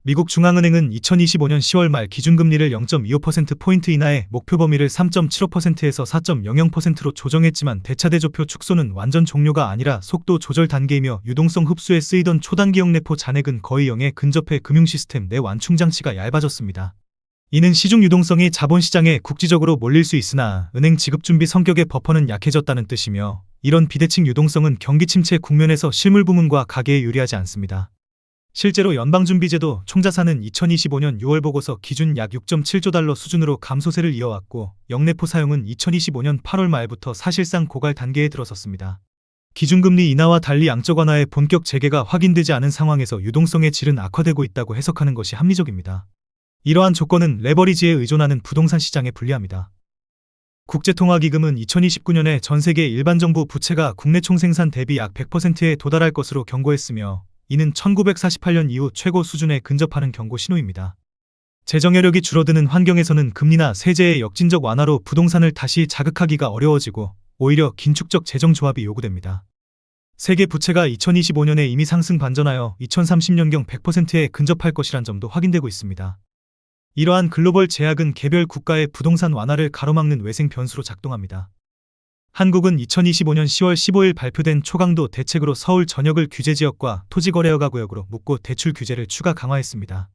미국 중앙은행은 2025년 10월 말 기준금리를 0.25%포인트 인하의 목표 범위를 3.75%에서 4.00%로 조정했지만 대차대조표 축소는 완전 종료가 아니라 속도 조절 단계이며 유동성 흡수에 쓰이던 초단기 영내포 잔액은 거의 0에 근접해 금융시스템 내 완충 장치가 얇아졌습니다. 이는 시중 유동성이 자본시장에 국지적으로 몰릴 수 있으나 은행 지급준비 성격의 버퍼는 약해졌다는 뜻이며 이런 비대칭 유동성은 경기 침체 국면에서 실물 부문과 가계에 유리하지 않습니다. 실제로 연방준비제도 총자산은 2025년 6월 보고서 기준 약 6.7조 달러 수준으로 감소세를 이어왔고 영내포 사용은 2025년 8월 말부터 사실상 고갈 단계에 들어섰습니다. 기준금리 인하와 달리 양적 완화의 본격 재개가 확인되지 않은 상황에서 유동성의 질은 악화되고 있다고 해석하는 것이 합리적입니다. 이러한 조건은 레버리지에 의존하는 부동산 시장에 불리합니다. 국제통화기금은 2029년에 전 세계 일반 정부 부채가 국내 총생산 대비 약 100%에 도달할 것으로 경고했으며 이는 1948년 이후 최고 수준에 근접하는 경고 신호입니다. 재정 여력이 줄어드는 환경에서는 금리나 세제의 역진적 완화로 부동산을 다시 자극하기가 어려워지고 오히려 긴축적 재정 조합이 요구됩니다. 세계 부채가 2025년에 이미 상승 반전하여 2030년경 100%에 근접할 것이란 점도 확인되고 있습니다. 이러한 글로벌 제약은 개별 국가의 부동산 완화를 가로막는 외생 변수로 작동합니다. 한국은 2025년 10월 15일 발표된 초강도 대책으로 서울 전역을 규제지역과 토지거래허가 구역으로 묶고 대출 규제를 추가 강화했습니다.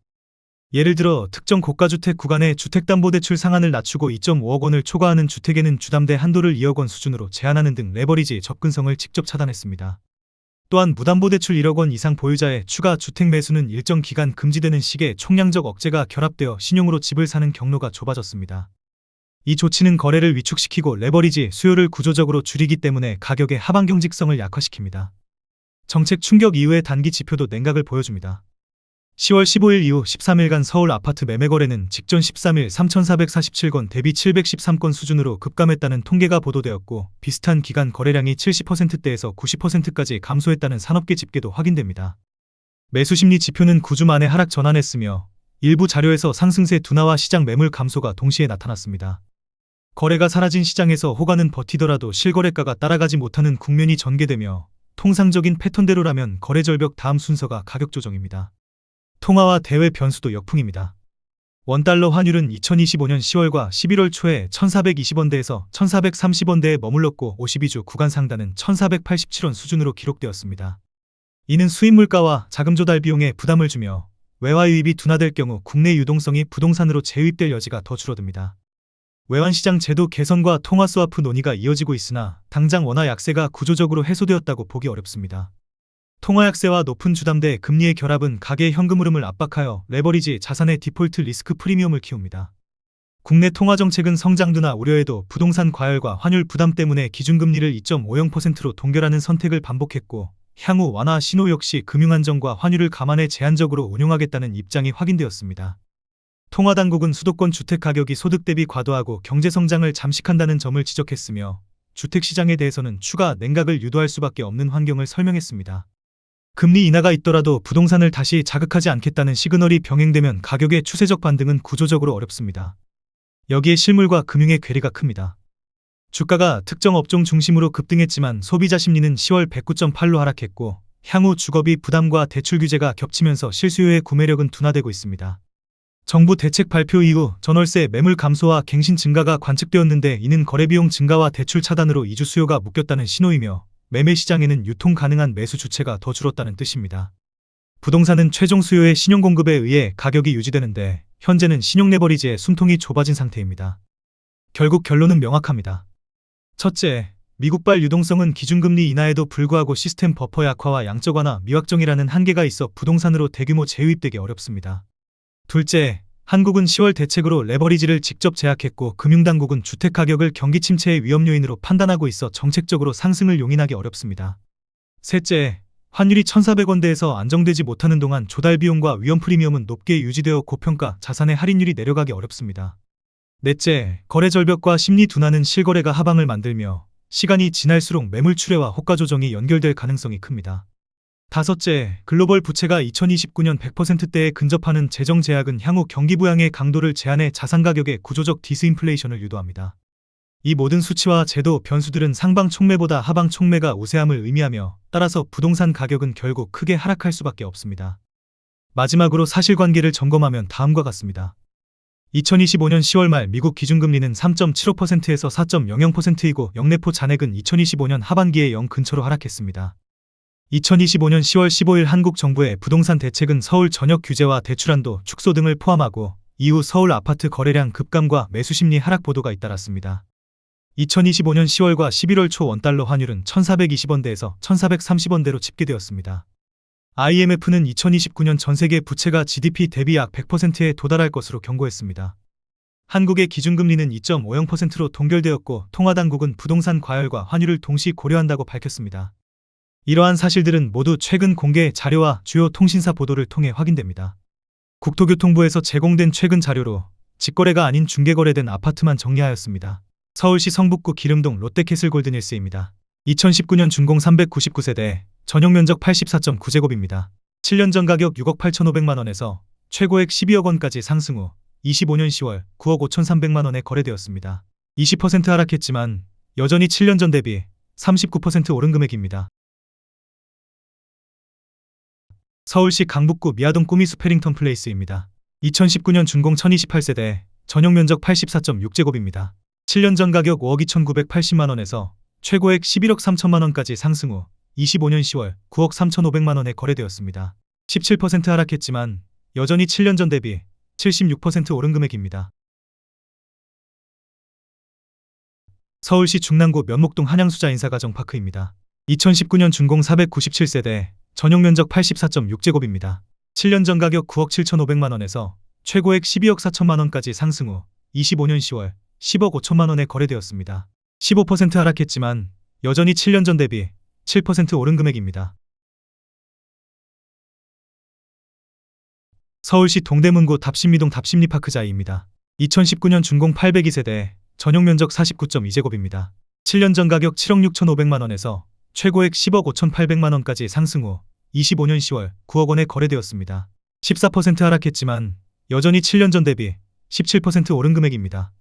예를 들어 특정 고가주택 구간의 주택담보대출 상한을 낮추고 2.5억 원을 초과하는 주택에는 주담대 한도를 2억 원 수준으로 제한하는 등 레버리지 접근성을 직접 차단했습니다. 또한 무담보대출 1억 원 이상 보유자의 추가 주택 매수는 일정 기간 금지되는 식의 총량적 억제가 결합되어 신용으로 집을 사는 경로가 좁아졌습니다. 이 조치는 거래를 위축시키고 레버리지 수요를 구조적으로 줄이기 때문에 가격의 하방 경직성을 약화시킵니다. 정책 충격 이후의 단기 지표도 냉각을 보여줍니다. 10월 15일 이후 13일간 서울 아파트 매매 거래는 직전 13일 3,447건 대비 713건 수준으로 급감했다는 통계가 보도되었고 비슷한 기간 거래량이 70%대에서 90%까지 감소했다는 산업계 집계도 확인됩니다. 매수심리 지표는 9주 만에 하락 전환했으며 일부 자료에서 상승세 둔화와 시장 매물 감소가 동시에 나타났습니다. 거래가 사라진 시장에서 호가는 버티더라도 실거래가가 따라가지 못하는 국면이 전개되며 통상적인 패턴대로라면 거래 절벽 다음 순서가 가격 조정입니다. 통화와 대외 변수도 역풍입니다. 원달러 환율은 2025년 10월과 11월 초에 1,420원대에서 1,430원대에 머물렀고 52주 구간 상단은 1,487원 수준으로 기록되었습니다. 이는 수입 물가와 자금 조달 비용에 부담을 주며 외화 유입이 둔화될 경우 국내 유동성이 부동산으로 재유입될 여지가 더 줄어듭니다. 외환시장 제도 개선과 통화 스와프 논의가 이어지고 있으나 당장 원화 약세가 구조적으로 해소되었다고 보기 어렵습니다. 통화 약세와 높은 주담대 금리의 결합은 가계 현금 흐름을 압박하여 레버리지 자산의 디폴트 리스크 프리미엄을 키웁니다. 국내 통화 정책은 성장 둔화 우려에도 부동산 과열과 환율 부담 때문에 기준금리를 2.50%로 동결하는 선택을 반복했고 향후 완화 신호 역시 금융안정과 환율을 감안해 제한적으로 운용하겠다는 입장이 확인되었습니다. 통화당국은 수도권 주택 가격이 소득 대비 과도하고 경제성장을 잠식한다는 점을 지적했으며 주택시장에 대해서는 추가 냉각을 유도할 수밖에 없는 환경을 설명했습니다. 금리 인하가 있더라도 부동산을 다시 자극하지 않겠다는 시그널이 병행되면 가격의 추세적 반등은 구조적으로 어렵습니다. 여기에 실물과 금융의 괴리가 큽니다. 주가가 특정 업종 중심으로 급등했지만 소비자 심리는 10월 109.8로 하락했고 향후 주거비 부담과 대출 규제가 겹치면서 실수요의 구매력은 둔화되고 있습니다. 정부 대책 발표 이후 전월세 매물 감소와 갱신 증가가 관측되었는데 이는 거래비용 증가와 대출 차단으로 이주 수요가 묶였다는 신호이며 매매 시장에는 유통 가능한 매수 주체가 더 줄었다는 뜻입니다. 부동산은 최종 수요의 신용 공급에 의해 가격이 유지되는데 현재는 신용 레버리지의 숨통이 좁아진 상태입니다. 결국 결론은 명확합니다. 첫째, 미국발 유동성은 기준금리 인하에도 불구하고 시스템 버퍼 약화와 양적 완화 미확정이라는 한계가 있어 부동산으로 대규모 재유입되기 어렵습니다. 둘째, 한국은 10월 대책으로 레버리지를 직접 제약했고 금융당국은 주택가격을 경기 침체의 위험 요인으로 판단하고 있어 정책적으로 상승을 용인하기 어렵습니다. 셋째, 환율이 1,400원대에서 안정되지 못하는 동안 조달 비용과 위험 프리미엄은 높게 유지되어 고평가 자산의 할인율이 내려가기 어렵습니다. 넷째, 거래 절벽과 심리 둔화는 실거래가 하방을 만들며 시간이 지날수록 매물 출회와 호가 조정이 연결될 가능성이 큽니다. 다섯째, 글로벌 부채가 2029년 100%대에 근접하는 재정 제약은 향후 경기 부양의 강도를 제한해 자산 가격의 구조적 디스인플레이션을 유도합니다. 이 모든 수치와 제도 변수들은 상방 촉매보다 하방 촉매가 우세함을 의미하며 따라서 부동산 가격은 결국 크게 하락할 수밖에 없습니다. 마지막으로 사실관계를 점검하면 다음과 같습니다. 2025년 10월 말 미국 기준금리는 3.75%에서 4.00%이고 영내포 잔액은 2025년 하반기에 0 근처로 하락했습니다. 2025년 10월 15일 한국 정부의 부동산 대책은 서울 전역 규제와 대출한도 축소 등을 포함하고 이후 서울 아파트 거래량 급감과 매수 심리 하락 보도가 잇따랐습니다. 2025년 10월과 11월 초 원달러 환율은 1,420원대에서 1,430원대로 집계되었습니다. IMF는 2029년 전세계 부채가 GDP 대비 약 100%에 도달할 것으로 경고했습니다. 한국의 기준금리는 2.50%로 동결되었고 통화당국은 부동산 과열과 환율을 동시 고려한다고 밝혔습니다. 이러한 사실들은 모두 최근 공개 자료와 주요 통신사 보도를 통해 확인됩니다. 국토교통부에서 제공된 최근 자료로 직거래가 아닌 중개거래된 아파트만 정리하였습니다. 서울시 성북구 기름동 롯데캐슬 골든힐스입니다. 2019년 준공 399세대, 전용면적 84.9제곱입니다. 7년 전 가격 6억 8,500만원에서 최고액 12억 원까지 상승 후 25년 10월 9억 5,300만원에 거래되었습니다. 20% 하락했지만 여전히 7년 전 대비 39% 오른 금액입니다. 서울시 강북구 미아동 꾸미숲 해링턴 플레이스입니다. 2019년 준공 1028세대, 전용면적 84.6제곱입니다. 7년 전 가격 5억 2,980만원에서 최고액 11억 3천만원까지 상승 후 25년 10월 9억 3,500만원에 거래되었습니다. 17% 하락했지만 여전히 7년 전 대비 76% 오른 금액입니다. 서울시 중랑구 면목동 한양수자 인사가정파크입니다. 2019년 준공 497세대, 전용면적 84.6제곱입니다. 7년 전 가격 9억 7,500만원에서 최고액 12억 4천만원까지 상승 후 25년 10월 10억 5천만원에 거래되었습니다. 15% 하락했지만 여전히 7년 전 대비 7% 오른 금액입니다. 서울시 동대문구 답심리동 답심리파크자이입니다. 2019년 준공 802세대, 전용면적 49.2제곱입니다. 7년 전 가격 7억 6,500만원에서 최고액 10억 5,800만원까지 상승 후 25년 10월 9억 원에 거래되었습니다. 14% 하락했지만 여전히 7년 전 대비 17% 오른 금액입니다.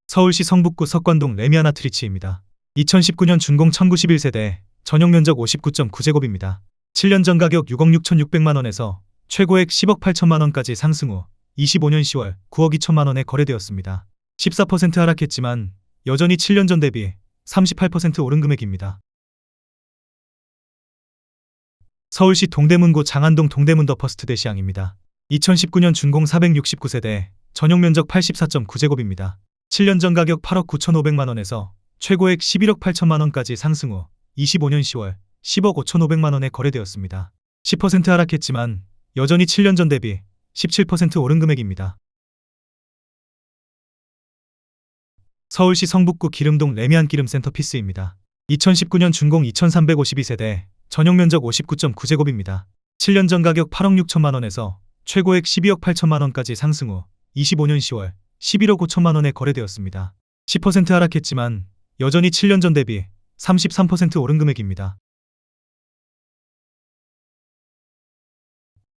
서울시 성북구 석관동 레미아나트리치입니다. 2019년 준공 1091세대, 전용면적 59.9제곱입니다. 7년 전 가격 6억 6,600만원에서 최고액 10억 8천만원까지 상승 후 25년 10월 9억 2천만원에 거래되었습니다. 14% 하락했지만 여전히 7년 전 대비 38% 오른 금액입니다. 서울시 동대문구 장안동 동대문 더 퍼스트 대시양입니다. 2019년 준공 469세대, 전용면적 84.9제곱입니다. 7년 전 가격 8억 9,500만원에서 최고액 11억 8천만원까지 상승 후 25년 10월 10억 5,500만원에 거래되었습니다. 10% 하락했지만 여전히 7년 전 대비 17% 오른 금액입니다. 서울시 성북구 기름동 레미안 기름 센터피스입니다. 2019년 준공 2352세대, 전용면적 59.9제곱입니다. 7년 전 가격 8억 6천만원에서 최고액 12억 8천만원까지 상승 후 25년 10월 11억 5천만원에 거래되었습니다. 10% 하락했지만 여전히 7년 전 대비 33% 오른 금액입니다.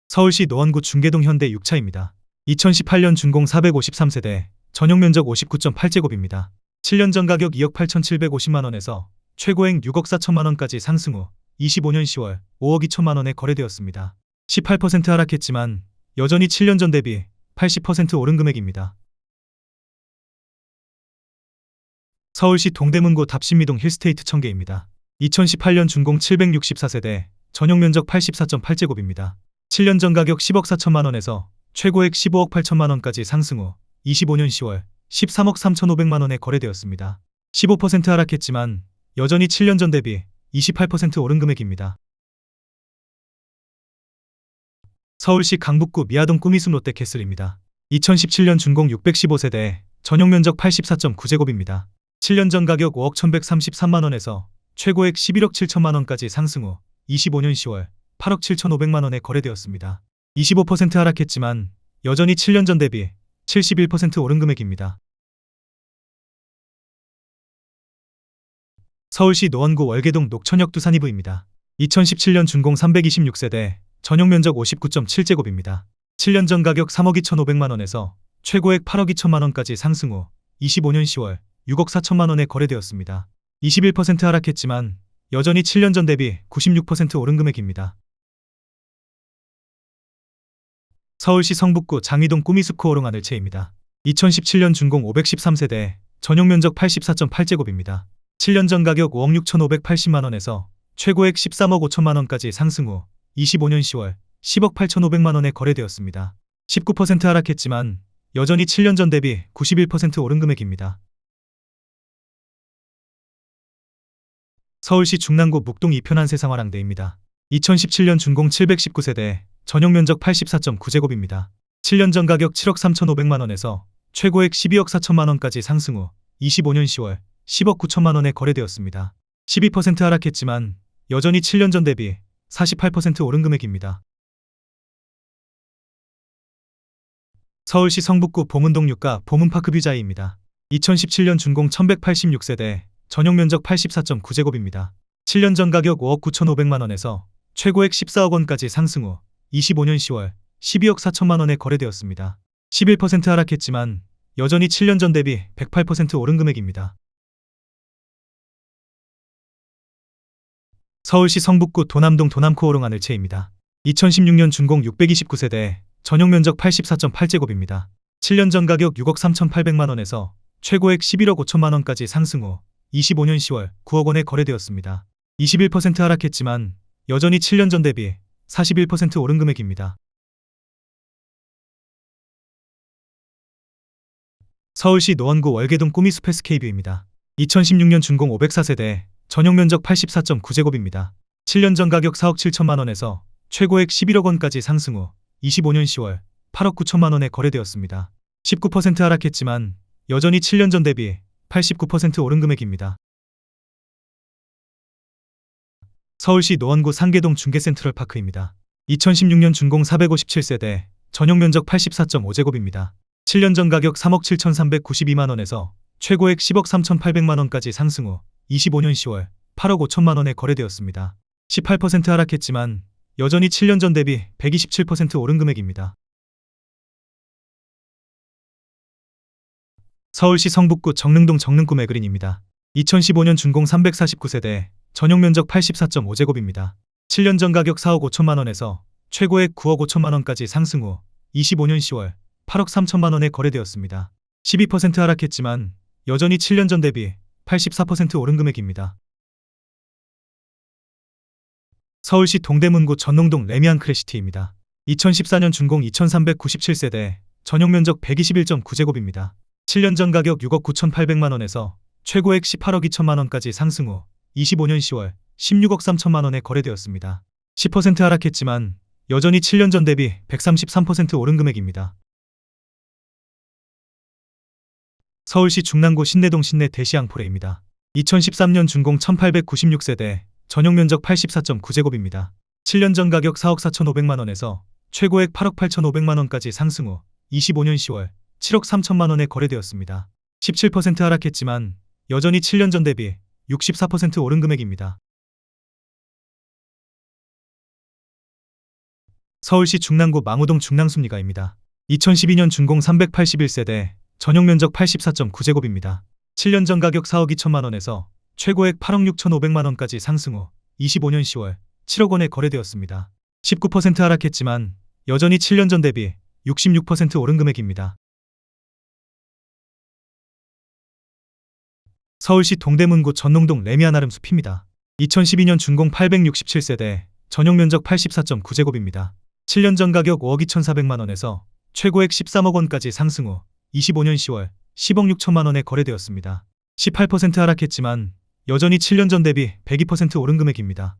서울시 노원구 중계동 현대 6차입니다. 2018년 준공 453세대, 전용면적 59.8제곱입니다. 7년 전 가격 2억 8,750만원에서 최고액 6억 4천만원까지 상승 후 25년 10월 5억 2천만원에 거래되었습니다. 18% 하락했지만 여전히 7년 전 대비 80% 오른 금액입니다. 서울시 동대문구 답심리동 힐스테이트 청계입니다. 2018년 준공 764세대, 전용면적 84.8제곱입니다. 7년 전 가격 10억 4천만원에서 최고액 15억 8천만원까지 상승 후 25년 10월 13억 3,500만원에 거래되었습니다. 15% 하락했지만 여전히 7년 전 대비 28% 오른 금액입니다. 서울시 강북구 미아동 꾸미숲 롯데캐슬입니다. 2017년 준공 615세대, 전용면적 84.9제곱입니다. 7년 전 가격 5억 1,133만원에서 최고액 11억 7천만원까지 상승 후 25년 10월 8억 7,500만원에 거래되었습니다. 25% 하락했지만 여전히 7년 전 대비 71% 오른 금액입니다. 서울시 노원구 월계동 녹천역 두산이브입니다. 2017년 준공 326세대, 전용면적 59.7제곱입니다. 7년 전 가격 3억 2,500만원에서 최고액 8억 2천만원까지 상승 후 25년 10월 6억 4천만원에 거래되었습니다. 21% 하락했지만 여전히 7년 전 대비 96% 오른 금액입니다. 서울시 성북구 장이동 꾸미스코 오롱 하늘채입니다. 2017년 준공 513세대, 전용 면적 84.8제곱입니다. 7년 전 가격 5억 6,580만원에서 최고액 13억 5천만원까지 상승 후 25년 10월 10억 8,500만원에 거래되었습니다. 19% 하락했지만 여전히 7년 전 대비 91% 오른 금액입니다. 서울시 중랑구 묵동 2편 한세상화랑대입니다. 2017년 준공 719세대, 전용 면적 84.9제곱입니다. 7년 전 가격 7억 3,500만원에서 최고액 12억 4천만원까지 상승 후 25년 10월 10억 9천만원에 거래되었습니다. 12% 하락했지만 여전히 7년 전 대비 48% 오른 금액입니다. 서울시 성북구 봉은동 유가 봉은파크뷰자이입니다. 2017년 준공 1186세대, 전용 면적 84.9제곱입니다. 7년 전 가격 5억 9,500만원에서 최고액 14억 원까지 상승 후 25년 10월 12억 4천만원에 거래되었습니다. 11% 하락했지만 여전히 7년 전 대비 108% 오른 금액입니다. 서울시 성북구 도남동 도남코오롱 하늘채입니다. 2016년 준공 629세대, 전용 면적 84.8제곱입니다. 7년 전 가격 6억 3,800만원에서 최고액 11억 5천만원까지 상승 후 25년 10월 9억 원에 거래되었습니다. 21% 하락했지만 여전히 7년 전 대비 41% 오른 금액입니다. 서울시 노원구 월계동 꾸미숲 스케이뷰입니다. 2016년 준공 504세대, 전용 면적 84.9제곱입니다. 7년 전 가격 4억 7천만원에서 최고액 11억 원까지 상승 후 25년 10월 8억 9천만원에 거래되었습니다. 19% 하락했지만 여전히 7년 전 대비 89% 오른 금액입니다. 서울시 노원구 상계동 중계센트럴파크입니다. 2016년 준공 457세대, 전용 면적 84.5제곱입니다. 7년 전 가격 3억 7,392만원에서 최고액 10억 3,800만원까지 상승 후 25년 10월 8억 5천만원에 거래되었습니다. 18% 하락했지만 여전히 7년 전 대비 127% 오른 금액입니다. 서울시 성북구 정릉동 정릉구 매그린입니다. 2015년 준공 349세대, 전용 면적 84.5제곱입니다. 7년 전 가격 4억 5천만원에서 최고액 9억 5천만원까지 상승 후 25년 10월 8억 3천만원에 거래되었습니다. 12% 하락했지만 여전히 7년 전 대비 84% 오른 금액입니다. 서울시 동대문구 전농동 레미안 크래시티입니다. 2014년 준공 2397세대, 전용 면적 121.9제곱입니다. 7년 전 가격 6억 9,800만원에서 최고액 18억 2천만원까지 상승 후 25년 10월 16억 3천만원에 거래되었습니다. 10% 하락했지만 여전히 7년 전 대비 133% 오른 금액입니다. 서울시 중랑구 신내동 신내 대시앙포레입니다. 2013년 준공 1896세대, 전용 면적 84.9제곱입니다. 7년 전 가격 4억 4,500만원에서 최고액 8억 8,500만원까지 상승 후 25년 10월 7억 3천만원에 거래되었습니다. 17% 하락했지만 여전히 7년 전 대비 64% 오른 금액입니다. 서울시 중랑구 망우동 중랑숲리가입니다. 2012년 준공 381세대, 전용 면적 84.9제곱입니다. 7년 전 가격 4억 2천만원에서 최고액 8억 6,500만원까지 상승 후 25년 10월 7억 원에 거래되었습니다. 19% 하락했지만 여전히 7년 전 대비 66% 오른 금액입니다. 서울시 동대문구 전농동 레미안 숲입니다. 2012년 준공 867세대, 전용 면적 84.9제곱입니다. 7년 전 가격 5억 2,400만원에서 최고액 13억 원까지 상승 후 25년 10월 10억 6천만원에 거래되었습니다. 18% 하락했지만 여전히 7년 전 대비 102% 오른 금액입니다.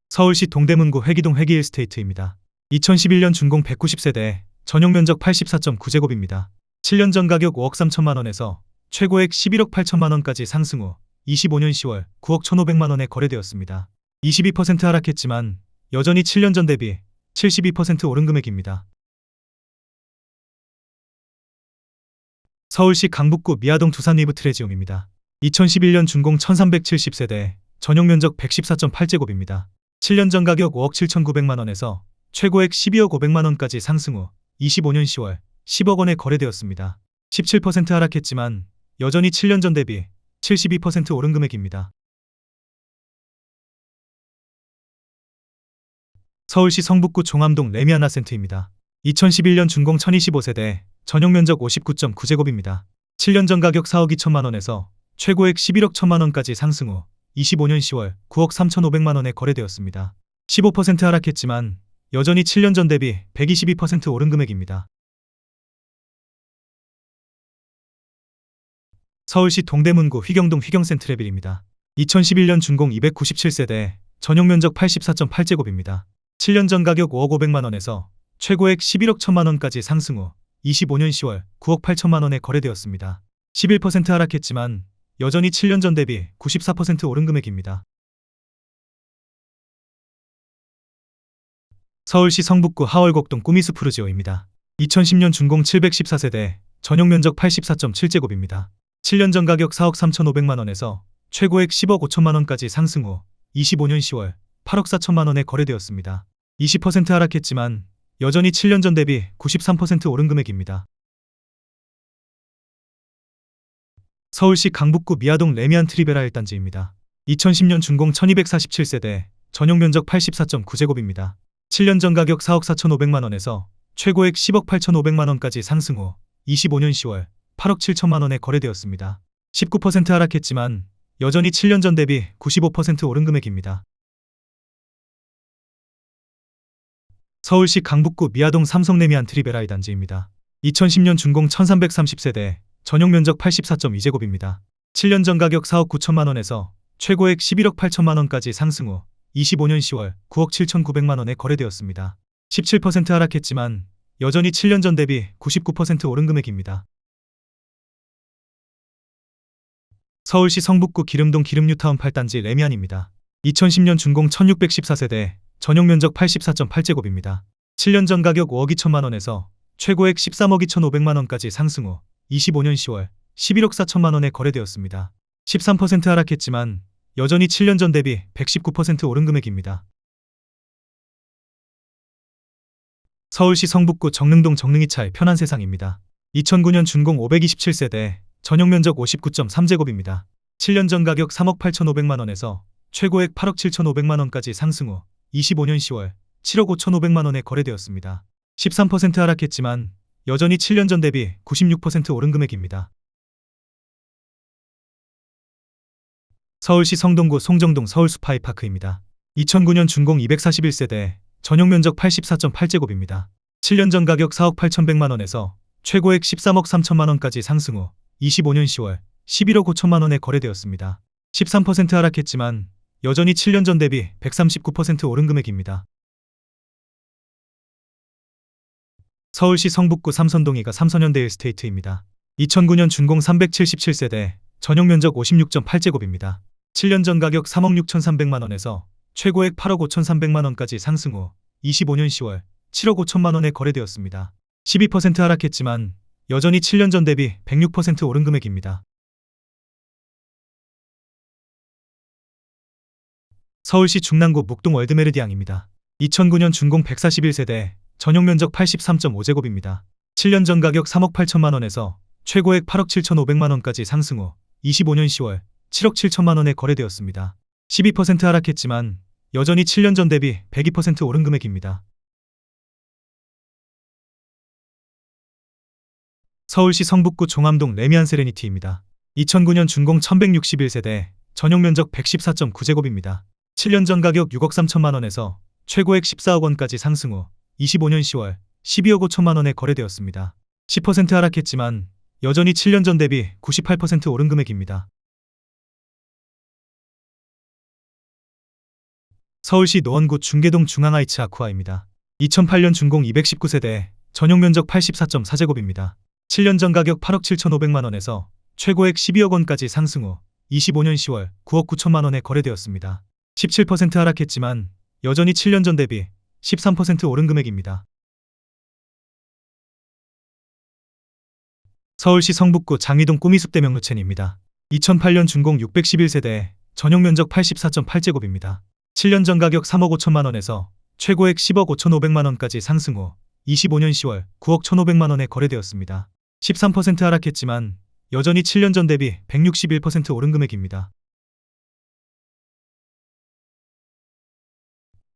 서울시 동대문구 회기동 회기일스테이트입니다. 2011년 준공 190세대, 전용 면적 84.9제곱입니다. 7년 전 가격 5억 3천만원에서 최고액 11억 8천만원까지 상승 후 25년 10월 9억 1,500만원에 거래되었습니다. 22% 하락했지만 여전히 7년 전 대비 72% 오른 금액입니다. 서울시 강북구 미아동 두산 위브 트레지움입니다. 2011년 준공 1370세대, 전용 면적 114.8제곱입니다. 7년 전 가격 5억 7,900만원에서 최고액 12억 500만원까지 상승 후 25년 10월 10억 원에 거래되었습니다. 17% 하락했지만 여전히 7년 전 대비 72% 오른 금액입니다. 서울시 성북구 종암동 레미안나센트입니다. 2011년 준공 1025세대, 전용 면적 59.9제곱입니다. 7년 전 가격 4억 2천만 원에서 최고액 11억 1천만 원까지 상승 후 25년 10월 9억 3,500만 원에 거래되었습니다. 15% 하락했지만 여전히 7년 전 대비 122% 오른 금액입니다. 서울시 동대문구 휘경동 휘경센트레빌입니다. 2011년 준공 297세대, 전용 면적 84.8제곱입니다. 7년 전 가격 5억 500만 원에서 최고액 11억 1천만 원까지 상승 후 25년 10월 9억 8천만 원에 거래되었습니다. 11% 하락했지만 여전히 7년 전 대비 94% 오른 금액입니다. 서울시 성북구 하월곡동 꾸미스푸르지오입니다. 2010년 준공 714세대, 전용 면적 84.7제곱입니다. 7년 전 가격 4억 3,500만 원에서 최고액 10억 5천만 원까지 상승 후 25년 10월 8억 4천만 원에 거래되었습니다. 20% 하락했지만 여전히 7년 전 대비 93% 오른 금액입니다. 서울시 강북구 미아동 레미안 트리베라 1단지입니다. 2010년 준공 1247세대, 전용 면적 84.9제곱입니다. 7년 전 가격 4억 4,500만 원에서 최고액 10억 8,500만 원까지 상승 후 25년 10월 8억 7천만 원에 거래되었습니다. 19% 하락했지만 여전히 7년 전 대비 95% 오른 금액입니다. 서울시 강북구 미아동 삼성 레미안 트리베라 2단지입니다. 2010년 준공 1330세대, 전용 면적 84.2제곱입니다. 7년 전 가격 4억 9천만 원에서 최고액 11억 8천만 원까지 상승 후 25년 10월 9억 7,900만 원에 거래되었습니다. 17% 하락했지만 여전히 7년 전 대비 99% 오른 금액입니다. 서울시 성북구 기름동 기름뉴타운 8단지 레미안입니다. 2010년 준공 1614세대, 전용 면적 84.8제곱입니다. 7년 전 가격 5억 2천만 원에서 최고액 13억 2,500만 원까지 상승 후 25년 10월 11억 4천만 원에 거래되었습니다. 13% 하락했지만 여전히 7년 전 대비 119% 오른 금액입니다. 서울시 성북구 정릉동 정릉이차의 편안세상입니다. 2009년 준공 527세대, 전용 면적 59.3제곱입니다. 7년 전 가격 3억 8,500만 원에서 최고액 8억 7,500만 원까지 상승 후 25년 10월 7억 5,500만 원에 거래되었습니다. 13% 하락했지만 여전히 7년 전 대비 96% 오른 금액입니다. 서울시 성동구 송정동 서울스파이파크입니다. 2009년 준공 241세대, 전용 면적 84.8제곱입니다. 7년 전 가격 4억 8,100만 원에서 최고액 13억 3천만 원까지 상승 후 25년 10월 11억 5천만 원에 거래되었습니다. 13% 하락했지만 여전히 7년 전 대비 139% 오른 금액입니다. 서울시 성북구 삼선동이가 삼선현대 일스테이트입니다. 2009년 준공 377세대, 전용 면적 56.8제곱입니다. 7년 전 가격 3억 6,300만 원에서 최고액 8억 5,300만 원까지 상승 후 25년 10월 7억 5천만 원에 거래되었습니다. 12% 하락했지만 여전히 7년 전 대비 106% 오른 금액입니다. 서울시 중랑구 묵동 월드메르디앙입니다. 2009년 준공 141세대, 전용 면적 83.5제곱입니다. 7년 전 가격 3억 8천만 원에서 최고액 8억 7,500만 원까지 상승 후 25년 10월 7억 7천만 원에 거래되었습니다. 12% 하락했지만 여전히 7년 전 대비 102% 오른 금액입니다. 서울시 성북구 종암동 레미안 세레니티입니다. 2009년 준공 1161세대, 전용 면적 114.9제곱입니다. 7년 전 가격 6억 3천만 원에서 최고액 14억 원까지 상승 후 25년 10월 12억 5천만 원에 거래되었습니다. 10% 하락했지만 여전히 7년 전 대비 98% 오른 금액입니다. 서울시 노원구 중계동 중앙하이츠 아쿠아입니다. 2008년 준공 219세대, 전용 면적 84.4제곱입니다. 7년 전 가격 8억 7,500만 원에서 최고액 12억 원까지 상승 후 25년 10월 9억 9천만 원에 거래되었습니다. 17% 하락했지만 여전히 7년 전 대비 13% 오른 금액입니다. 서울시 성북구 장위동 꾸미숲대명루첸입니다. 2008년 준공 611세대, 전용 면적 84.8제곱입니다. 7년 전 가격 3억 5천만 원에서 최고액 10억 5,500만 원까지 상승 후 25년 10월 9억 1,500만 원에 거래되었습니다. 13% 하락했지만 여전히 7년 전 대비 161% 오른 금액입니다.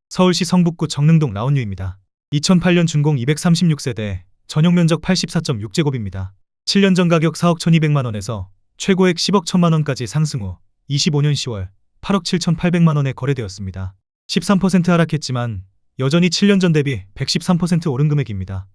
서울시 성북구 정릉동 라온유입니다. 2008년 준공 236세대, 전용 면적 84.6제곱입니다. 7년 전 가격 4억 1200만원에서 최고액 10억 1000만원까지 상승 후 25년 10월 8억 7800만원에 거래되었습니다. 13% 하락했지만 여전히 7년 전 대비 113% 오른 금액입니다.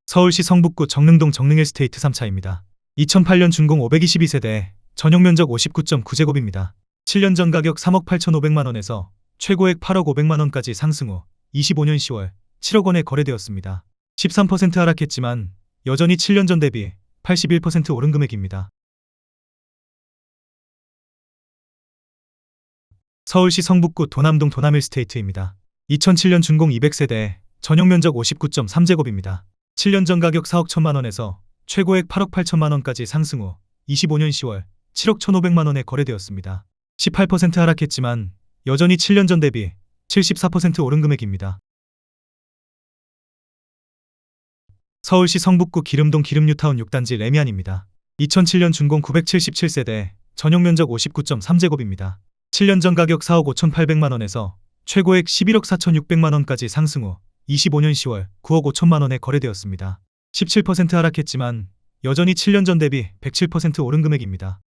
서울시 성북구 정릉동 정릉힐스테이트 3차입니다. 2008년 준공 522세대, 전용 면적 59.9제곱입니다. 7년 전 가격 3억 8500만원에서 최고액 8억 500만원까지 상승 후 25년 10월 7억 원에 거래되었습니다. 13% 하락했지만 여전히 7년 전 대비 81% 오른 금액입니다. 서울시 성북구 도남동 도남힐스테이트입니다. 2007년 준공 200세대, 전용 면적 59.3제곱입니다. 7년 전 가격 4억 1000만원에서 최고액 8억 8천만원까지 상승 후 25년 10월 7억 1500만원에 거래되었습니다. 18% 하락했지만 여전히 7년 전 대비 74% 오른 금액입니다. 서울시 성북구 기름동 기름뉴타운 6단지 레미안입니다. 2007년 준공 977세대, 전용 면적 59.3제곱입니다. 7년 전 가격 4억 5800만원에서 최고액 11억 4600만원까지 상승 후 25년 10월 9억 5천만원에 거래되었습니다. 17% 하락했지만 여전히 7년 전 대비 107% 오른 금액입니다.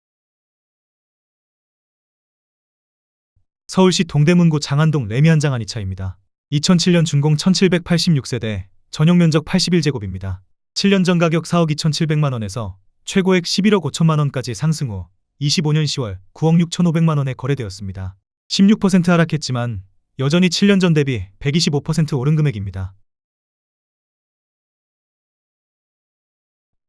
서울시 동대문구 장안동 레미안 장안 2차입니다. 2007년 준공 1786세대, 전용 면적 81제곱입니다. 7년 전 가격 4억 2700만원에서 최고액 11억 5천만원까지 상승 후 25년 10월 9억 6500만원에 거래되었습니다. 16% 하락했지만 여전히 7년 전 대비 125% 오른 금액입니다.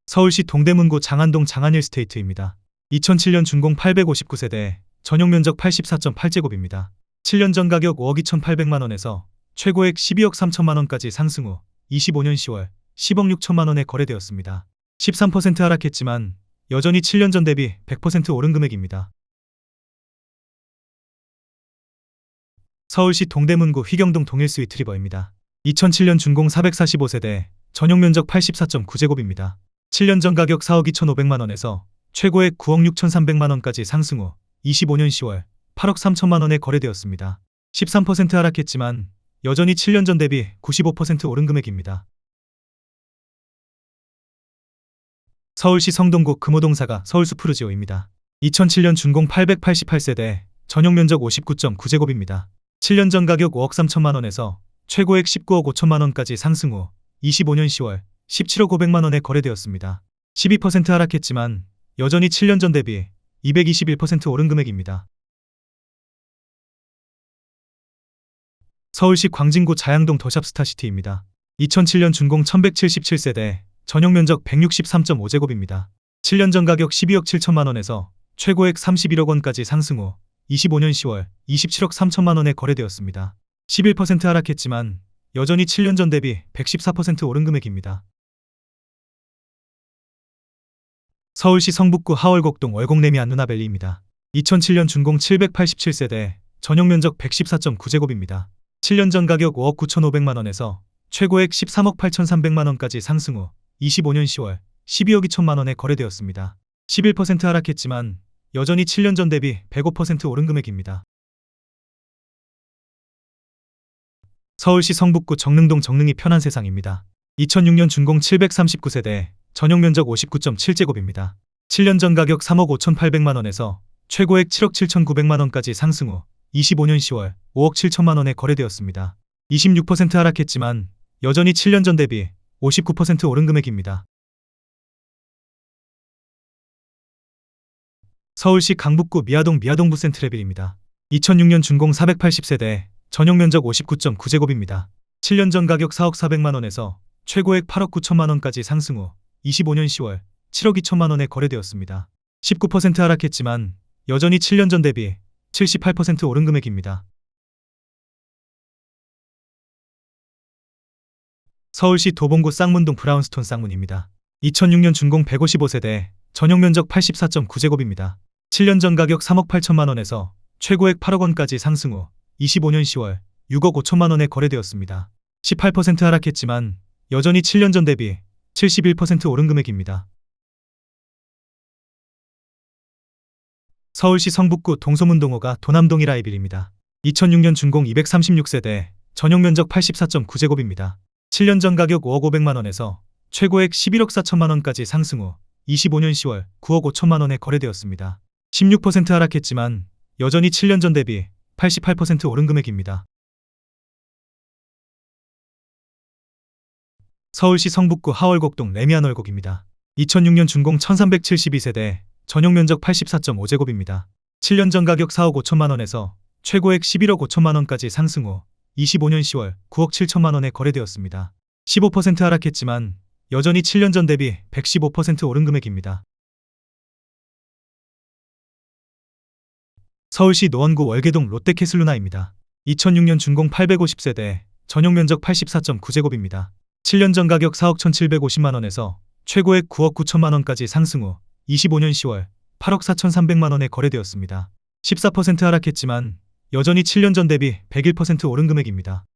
서울시 동대문구 장안동 장안힐스테이트입니다. 2007년 준공 859세대, 전용 면적 84.8제곱입니다. 7년 전 가격 5억 2800만원에서 최고액 12억 3천만원까지 상승 후 25년 10월 10억 6천만원에 거래되었습니다. 13% 하락했지만 여전히 7년 전 대비 100% 오른 금액입니다. 서울시 동대문구 휘경동 동일스위트리버입니다. 2007년 준공 445세대, 전용 면적 84.9제곱입니다. 7년 전 가격 4억 2500만원에서 최고액 9억 6300만원까지 상승 후 25년 10월 8억 3천만원에 거래되었습니다. 13% 하락했지만 여전히 7년 전 대비 95% 오른 금액입니다. 서울시 성동구 금호동사가 서울숲푸르지오입니다. 2007년 준공 888세대, 전용 면적 59.9제곱입니다. 7년 전 가격 5억 3천만원에서 최고액 19억 5천만원까지 상승 후 25년 10월 17억 500만원에 거래되었습니다. 12% 하락했지만 여전히 7년 전 대비 221% 오른 금액입니다. 서울시 광진구 자양동 더샵스타시티입니다. 2007년 준공 1177세대, 전용 면적 163.5제곱입니다. 7년 전 가격 12억 7천만원에서 최고액 31억 원까지 상승 후 25년 10월 27억 3천만원에 거래되었습니다. 11% 하락했지만 여전히 7년 전 대비 114% 오른 금액입니다. 서울시 성북구 하월곡동 월곡레미안 누나밸리입니다. 2007년 준공 787세대, 전용 면적 114.9제곱입니다. 7년 전 가격 5억 9,500만원에서 최고액 13억 8,300만원까지 상승 후 25년 10월 12억 2천만원에 거래되었습니다. 11% 하락했지만 여전히 7년 전 대비 105% 오른 금액입니다. 서울시 성북구 정릉동 정릉이 편한 세상입니다. 2006년 준공 739세대, 전용 면적 59.7제곱입니다. 7년 전 가격 3억 5,800만원에서 최고액 7억 7,900만원까지 상승 후 25년 10월 5억 7천만원에 거래되었습니다. 26% 하락했지만 여전히 7년 전 대비 59% 오른 금액입니다. 서울시 강북구 미아동 미아동부 센트레빌입니다. 2006년 준공 480세대, 전용 면적 59.9제곱입니다. 7년 전 가격 4억 400만원에서 최고액 8억 9천만원까지 상승 후 25년 10월 7억 2천만원에 거래되었습니다. 19% 하락했지만 여전히 7년 전 대비 78% 오른 금액입니다. 서울시 도봉구 쌍문동 브라운스톤 쌍문입니다. 2006년 준공 155세대, 전용 면적 84.9제곱입니다. 7년 전 가격 3억 8천만원에서 최고액 8억 원까지 상승 후 25년 10월 6억 5천만원에 거래되었습니다. 18% 하락했지만 여전히 7년 전 대비 71% 오른 금액입니다. 서울시 성북구 동소문동호가 도남동 1하이빌입니다. 2006년 준공 236세대, 전용 면적 84.9제곱입니다. 7년 전 가격 5억 500만 원에서 최고액 11억 4천만 원까지 상승 후 25년 10월 9억 5천만 원에 거래되었습니다. 16% 하락했지만 여전히 7년 전 대비 88% 오른 금액입니다. 서울시 성북구 하월곡동 레미안월곡입니다. 2006년 준공 1372세대, 전용 면적 84.5제곱입니다. 7년 전 가격 4억 5천만 원에서 최고액 11억 5천만 원까지 상승 후 25년 10월 9억 7천만 원에 거래되었습니다. 15% 하락했지만 여전히 7년 전 대비 115% 오른 금액입니다. 서울시 노원구 월계동 롯데캐슬루나입니다. 2006년 준공 850세대, 전용 면적 84.9제곱입니다. 7년 전 가격 4억 1750만 원에서 최고액 9억 9천만 원까지 상승 후 25년 10월 8억 4,300만 원에 거래되었습니다. 14% 하락했지만 여전히 7년 전 대비 101% 오른 금액입니다.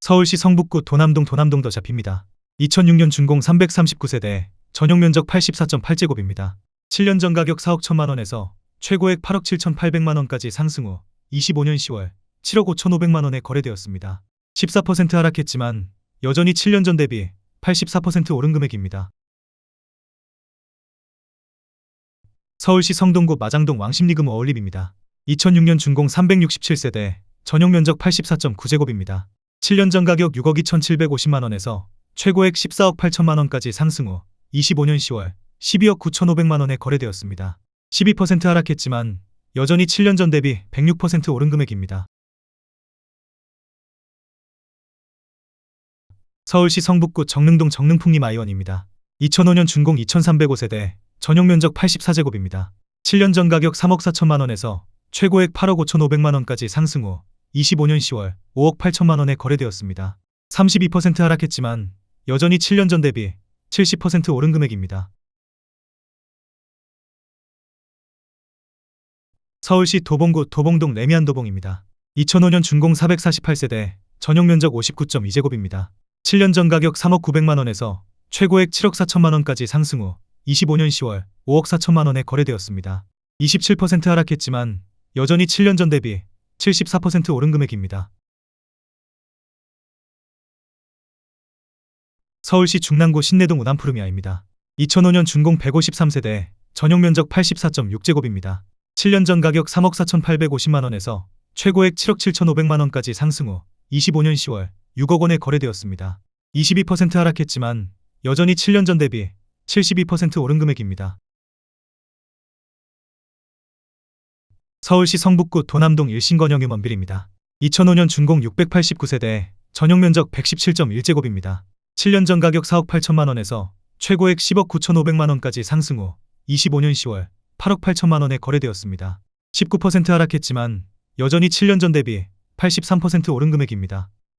서울시 성북구 도남동 더 잡힙니다. 2006년 준공 339세대, 전용 면적 84.8제곱입니다. 7년 전 가격 4억 1천만 원에서 최고액 8억 7,800만 원까지 상승 후 25년 10월 7억 5,500만 원에 거래되었습니다. 14% 하락했지만 여전히 7년 전 대비 84% 오른 금액입니다. 서울시 성동구 마장동 왕십리금 어울립입니다. 2006년 준공 367세대, 전용 면적 84.9제곱입니다. 7년 전 가격 6억 2,750만 원에서 최고액 14억 8천만 원까지 상승 후 25년 10월 12억 9,500만 원에 거래되었습니다. 12% 하락했지만 여전히 7년 전 대비 106% 오른 금액입니다. 서울시 성북구 정릉동 정릉풍림 아이원입니다. 2005년 준공 2,305세대, 전용 면적 84제곱입니다. 7년 전 가격 3억 4천만 원에서 최고액 8억 5,500만 원까지 상승 후 25년 10월 5억 8천만 원에 거래되었습니다. 32% 하락했지만 여전히 7년 전 대비 70% 오른 금액입니다. 서울시 도봉구 도봉동 레미안도봉입니다. 2005년 준공 448세대, 전용 면적 59.2제곱입니다. 7년 전 가격 3억 900만 원에서 최고액 7억 4천만 원까지 상승 후 25년 10월 5억 4천만 원에 거래되었습니다. 27% 하락했지만 여전히 7년 전 대비 74% 오른 금액입니다. 서울시 중랑구 신내동 우담푸르미아입니다. 2005년 준공 153세대, 전용 면적 84.6제곱입니다. 7년 전 가격 3억 4,850만 원에서 최고액 7억 7,500만 원까지 상승 후 25년 10월 6억 원에 거래되었습니다. 22% 하락했지만 여전히 7년 전 대비 72% 오른 금액입니다. 서울시 성북구 도남동 일신건영유 먼빌입니다. 2005년 준공 689세대, 전용 면적 117.1제곱입니다. 7년 전 가격 4억 8천만 원에서 최고액 10억 9,500만 원까지 상승 후 25년 10월 8억 8천만 원에 거래되었습니다. 19% 하락했지만 여전히 7년 전 대비 83% 오른 금액입니다.